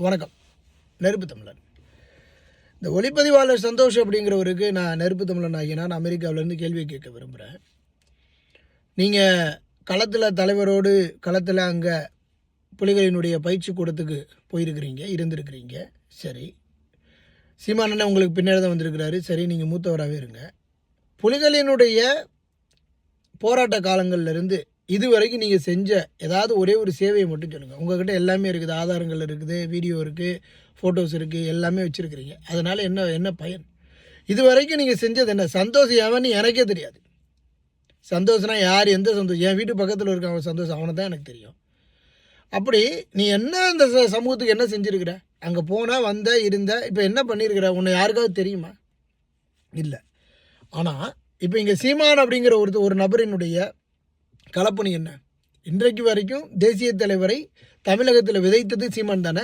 வணக்கம். நெருப்பு தமிழன். இந்த ஒளிப்பதிவாளர் சந்தோஷ் அப்படிங்கிறவருக்கு நான் நெருப்பு தமிழன் ஆகிய நான் அமெரிக்காவிலேருந்து கேள்வி கேட்க விரும்புகிறேன். நீங்கள் களத்தில் தலைவரோடு களத்தில் அங்கே புலிகளினுடைய பயிற்சி கூடத்துக்கு போயிருக்கிறீங்க, இருந்திருக்கிறீங்க. சரி, சீமானண்ணன் உங்களுக்கு பின்னாடி தான் வந்திருக்கிறாரு. சரி, நீங்கள் மூத்தவராகவே இருங்க. புலிகளினுடைய போராட்ட காலங்கள்லேருந்து இது வரைக்கும் நீங்கள் செஞ்ச ஏதாவது ஒரே ஒரு சேவையை மட்டும் சொல்லுங்கள். உங்கள்கிட்ட எல்லாமே இருக்குது, ஆதாரங்கள் இருக்குது, வீடியோ இருக்குது, ஃபோட்டோஸ் இருக்குது, எல்லாமே வச்சுருக்கிறீங்க. அதனால் என்ன பயன்? இது வரைக்கும் நீங்கள் செஞ்சது என்ன? சந்தோஷம் எவன்னு எனக்கே தெரியாது. சந்தோஷனா யார், எந்த சந்தோஷம்? என் வீட்டு பக்கத்தில் இருக்க அவன் சந்தோஷம், அவனை தான் எனக்கு தெரியும். அப்படி நீ என்ன அந்த சமூகத்துக்கு என்ன செஞ்சுருக்கிற? அங்கே போனால் வந்த இருந்த இப்போ என்ன பண்ணியிருக்கிற? உன்னை யாருக்காவது தெரியுமா? இல்லை. ஆனால் இப்போ இங்கே சீமான் அப்படிங்கிற ஒரு நபரினுடைய கலப்பணி என்ன? இன்றைக்கு வரைக்கும் தேசிய தலைவரை தமிழகத்தில் விதைத்தது சீமான் தானே.